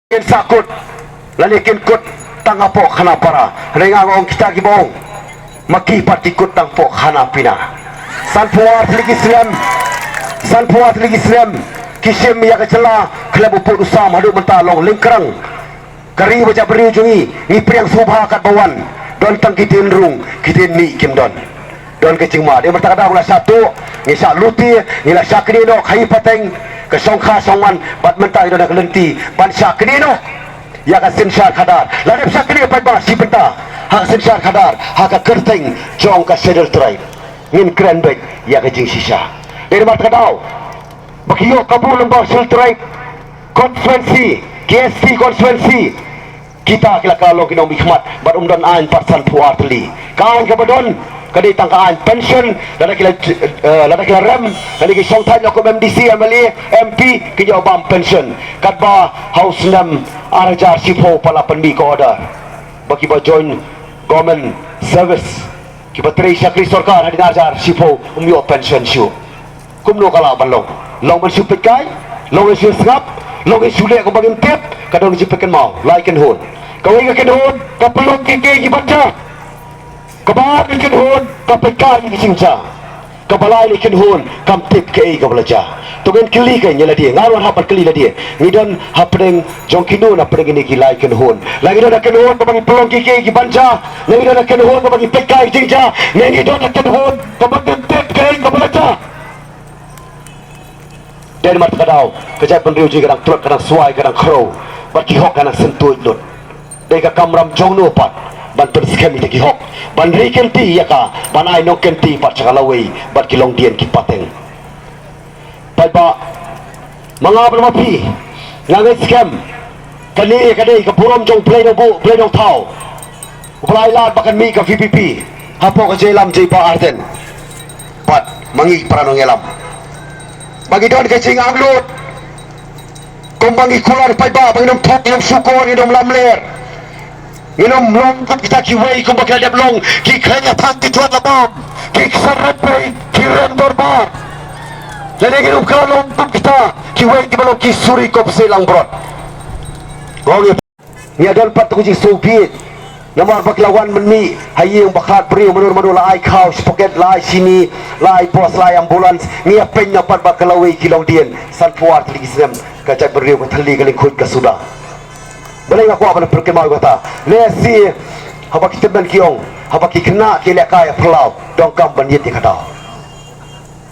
kin sakut lalikin kut tangapo khana para rengangong kita gibong maki patikut tangpo khana pina sanpuat ligi Islam kisim ya kecela kelabu put usam hadu mentalong lingkrang kari baca beri jungi ni priang subha kat bawan don tang kitin rung kitin ni kim don kecing ma dia bertakada ulah satu ni sak luti ni la sakri no khai pateng ke songkha songman bat mentai don kelenti ban sakri no ya ka sinsyar khadar ladep sakri pai ba si penta hak sinsyar khadar hak ka kerteng jong ka sedel trai ngin kren baik ya ka jing sisa dari bertakada bakiyo kabul lembah sultrai konferensi KSC konferensi kita kila kalau kita mikmat bat umdan an parsan puartli kan kabadon kadi tangkaan pension lada kila rem lada ki songtai nok MDC MLA MP ki jawab pension katba house nam arajar sipo pala pendi ko order baki ba join government service ki bateri syakri sarkar hadin arajar sipo umyo pension shu kumno kala balong long man supet kai long is ngap long is sule ko bagim tip kadong jipekan mau like and hold kawai ka kedon kapelong ki baca kabar ikan hun kapekai ni singsa kabalai ikan hun kam tip ke ga belaja to gen kili ke nyala dia ngaron hapat kili la dia ngidon hapdeng jongkinu na pedeng ni kilai ikan hun lagi don ikan hun bagi pelong ki banca lagi don ikan hun bagi pekai singsa ngi don ikan hun bagi tip ke ga belaja dan mat kadau kejap penriu ji kadang truk kadang suai kadang crow bagi hok kadang sentuh lut deka kamram jongno pat ban terskam ite ki hok ban rekenti yaka ban ai no kenti pat chakalawei bat kilong dien ki pateng pai ba manga bermapi ngangai scam kani kadai ka burom jong play no thau uplai lat bakan mi ka VPP hapo ka jelam jei pa arten pat mangi parano ngelam bagi don ke cing anglut kombangi kular pai ba bagi nom thok nom sukor nom lamler minum long kita kiwei ko bakal long ki khanya thang ki tuan labam ki sarat pai ki rendor bar jadi minum kalau kita kiwei ki balong ki suri ko selang brot gong ni adon pat ku ji soviet nomor baklawan menmi hayung bakhat priu menur la ai khaus pocket lai sini lai pos lai ambulans ni pen nyapat bakalawei kilong dien san puar tli islam kacak beriu ko thali galing khut ka sudah boleh aku apa nak perkemau kata lesi apa kita ben kiong apa ki kena ki lekai pulau dongkam banjit di kata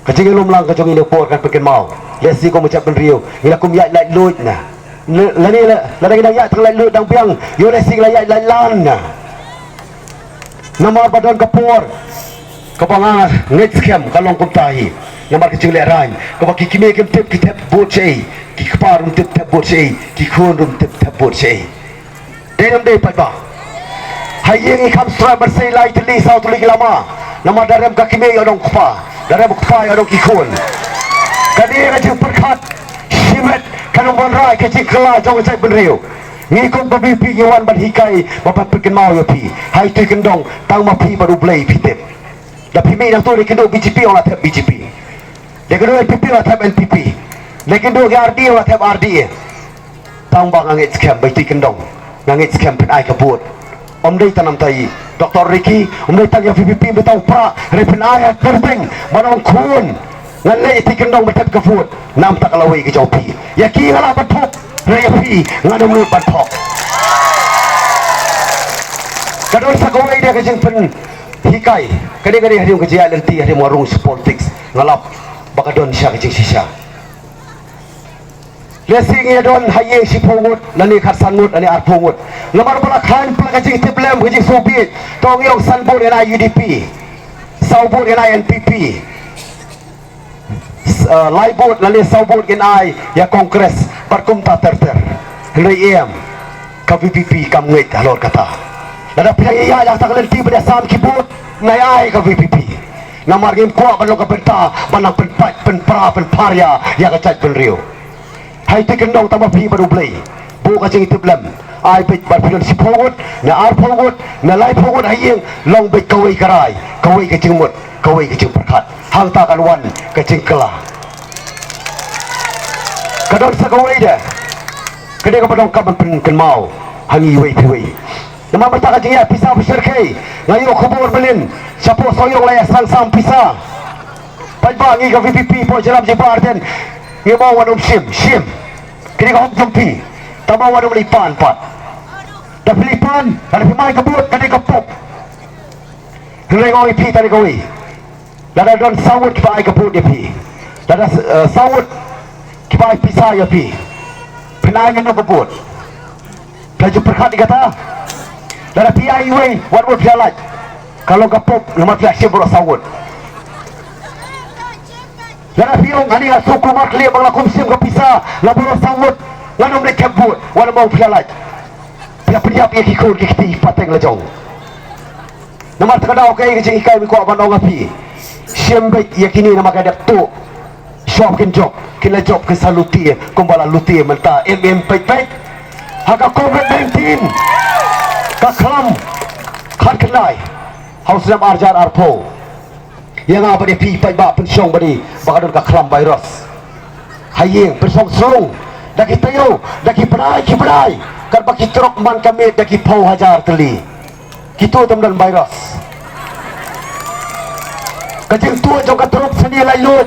kecing lum lang kecing ini por kan perkemau lesi ko macam ben riu ila kum ya lai lut na lani la dang ya tang lai lut dang piang yo lesi la ya lai lan na nama badan kapor kapanga ngit scam kalong kum tahi nomor kecil leran ko baki kime kem tip kitap bocei ki kparum tip tap bocei ki khonrum tip tap bocei denam dei pai hayeng ikam stra bersei lai tli sau tli lama nama darem ka kime yodong kpa darem kpa yodong ki khon kadi ka ju perkhat simet kanong bon rai ke cikla jong sai benriu ni ko babi pi yawan ban hikai bapak pikin mau yo pi hai tu kendong tang ma pi baru blai pi tip da pi mi nang tu ni kendo BJP ola tap BJP dia kedua NPP lah tap NPP dia kedua RD lah tap RD tang bang angit scam baiti kendong ngangit scam pen ai kabut om dei tanam tai Dr. Ricky om dei tang ya VPP betau pra repen ai kerteng manong khun ngalai ti kendong betap kafut nam tak lawai ke jopi ya ki ngala batok repi ngadom lu batok kadon sakawai dia ke jeng pen hikai kadi-kadi hari kerja lenti hari warung politics ngalap bakadon siya kecing sisa lesing ya don haye si pongut nani kharsangut nani arpongut lamar bala khan pala kecing tiblem kecing soviet tong yong sanbur ena UDP saubur ena NPP laibut nani saubur ena ya kongres berkumta terter hendai em ka VPP kam ngait halor kata nada piang iya yang tak lenti pada sam kibut nai ai ka VPP namar game kuat balong ka penta banang penpat penpra penparya ya ka chat penriu hai te kendong tambah pi baru play bu ka cing tiblem ai pit bar pilon si pongut na ar pongut na lai pongut hayeng long bet kawai karai kawai ka cing mut kawai ka cing perkat hang ta kan wan ka cing kela kadon sa kawai dah Kedai ka padong kaban pen mau hangi wei piwei. Nama bertakat jingya pisah bersyirkai ngayo kubur belin siapa soyong layas sang pisah pajba ngi ka VPP po jelam jebar den ngi mau wanum sim kini ka hok jumpi tama wanum lipan pat da Filipan ada pimai kebut kini ka pop kini ka pi tadi ka wi dada don sawut ki pai kebut dia pi dada sawut ki pai pisah ya pi penanya no kebut pelaju perkat dikata dada piai wei wat wat jalan kalau ka pop nama pia sibur sawut dada piung ani suku makli banglakum sim ka pisah labur sawut lanum de kebut wala mau jalan pia pia kikul kikti pateng lejong nama terkadau kai kecing ikai mi ko abandong api sim baik yakini nama kadap tu shop kin job kila job ke saluti kumbala luti menta pek haka COVID-19 ka kelam khat kenai haus nam arjar arpo yang apa dia pi pai ba pensyong badi bakadon ka kelam virus hayeng pensong song daki tayo daki pedai kan baki trok man kami daki pau hajar teli gitu teman virus kajeng tua jong ka trok seni layut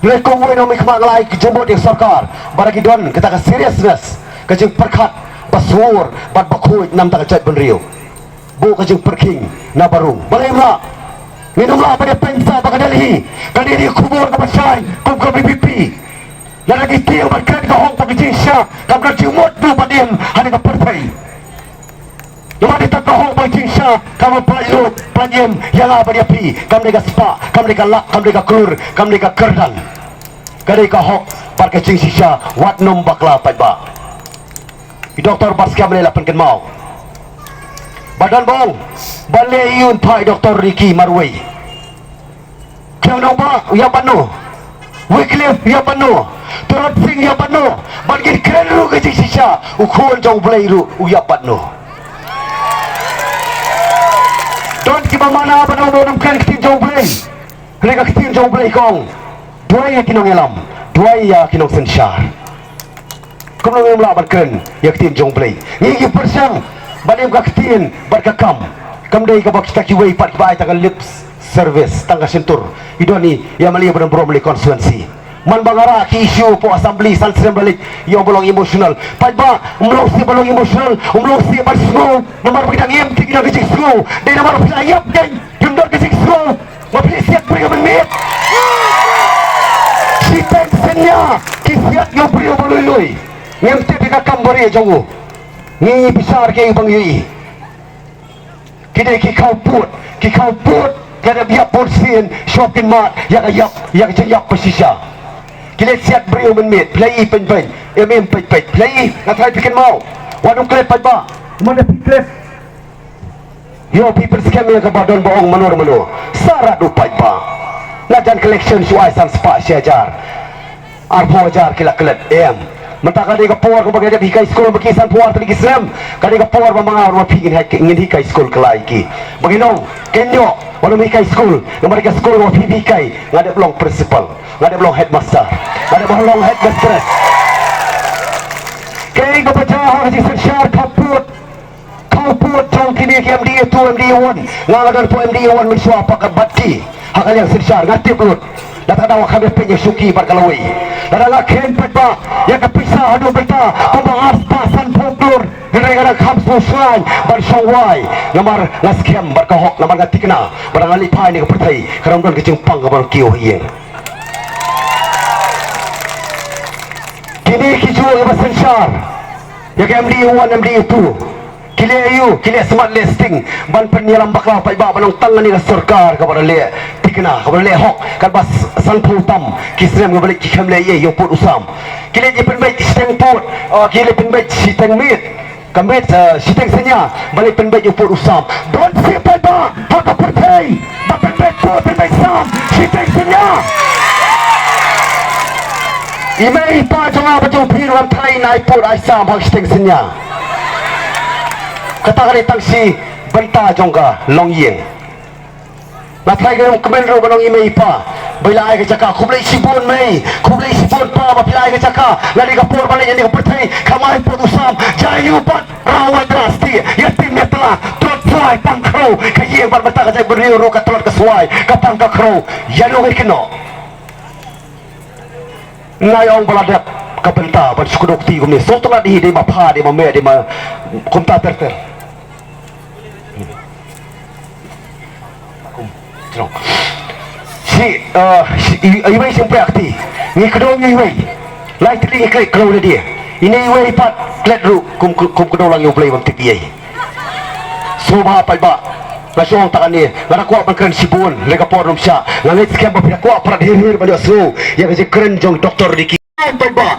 le kongwe no mikma ngalai ki jumbo di sarkar baraki don kita ka seriousness kajeng perkat basur bat bakui nam tak cat benriu bu kajeng perking na barung balai ma minumlah pada pensa bakadali kadiri kubur ka pasai kum ka BPP dan lagi tiang berkat ka hong tak jisya kam ka jumut du padim hani ka pertai Lama di tak hong pa jisya kam palut padim yang apa dia pi kam deka spa kam deka lak kam deka klur kam deka kerdan kadai ka hok par ka jisya wat nom bakla paiba Doktor Baskia melela penken mau badan bong balai yun pai Doktor Ricky Marway kau nampak ya panu Wycliffe ya panu Turut Singh ya panu bagi keren lu ke sisa ukun jauh belai lu ya panu don kiba mana panu donam kan kitin jauh belai mereka kitin jauh belai kong dua ya kinong elam dua ya kinong sensar kung nang yung laban yaktin jong play ngigi persang banim kaktin barkakam kamday kabak kita kiway pat kibaay tagal lips service tangga sentur idoni ya mali benar Bromley constituency man bangara ki issue po assembly san balik yung belong emotional patba umlong si belong emotional umlong si barsno nomor bidang yem tinggi na gijik sgo day nomor pilayap gang yung dor gijik sgo mapilisiyak beri menit si tensennya kisiat yung beri meluy ngemti pika kambari jongu ngi besar ke bang yui kide ki kau put kada biak porsin shopping mart yang jejak pesisa kile siat beri menit play pen play ngatai pikan mau wadung klep ba mana klep yo people scam yang kabadon bohong menur sarat dupai ba ngajan collection suai san spa syajar arpo jar kila kelet mentah kadi ka power ko bagay hikay school bakisan puar tali Islam kadi ka power mga mapigin ingin hikay school kelai ki baginong kenyo wala hikay school namari ka school wa hikay ngade belong principal ngade belong headmaster ngade belong headmistress kay ka pajaha kasi syar kaput jong kini ki MDA 2 MDA 1 ngaladan po MDA 1 miswapa ka bati hakal yang syar ngatip lut datang dawa kami penyek suki berkalawai dan ala ken petba yang kepisah adu berita pembahas pasan folklor gara-gara kampu selain bersawai nomor ngaskem berkahok nomor ngatikna barangkali pai ni kepertai kerana don kejempang kabar kiyo hiyeng kini kicu yang bersensar yang MDA 1 MDA 2 kile smart listing ban penyelam bakla pai ba balong tangan ni sarkar kabar le tikna kabar le hok kan bas san putam kisrem ngabalik kikam le ye yo put usam kile je pen baik steng put kile pen baik siteng mit kambet siteng senya balik pen baik yo put usam don si pai ba hak pertai ba pen baik put pen baik sam siteng senya imei pa jonga ba jong pin wan thai nai put ai sam hak siteng senya katakan itang si benta jongga long yeng natlay kayong kemenro kanong imay pa Bilai ke cakap kublai sibun mai, kublai sibun pa bilai ke cakap. Lari ke por balik yang dipertai, kamai putusam, jayu pat rawat drasti. Ya timnya telah trot suai pangkro, kaye bar mata ke beriu ro ka trot ke suai, ka pangkro. Ya no keno. Ngayong baladak ka benta ban sukudok ti gumni. So tengah di ma pha di ma me di ma kumta ter. Iway siyempre akti ni kedong iway lai tili ikay kalau na dia ini iway pat klet ru kum kedong lang yung play bang tikiyay subha pa ba lasyong takan ni larakuha pan keren sibun lega pornum siya ngangit skempa pinakuha para dihir bali aslo yang kasi keren jong doktor diki pa ba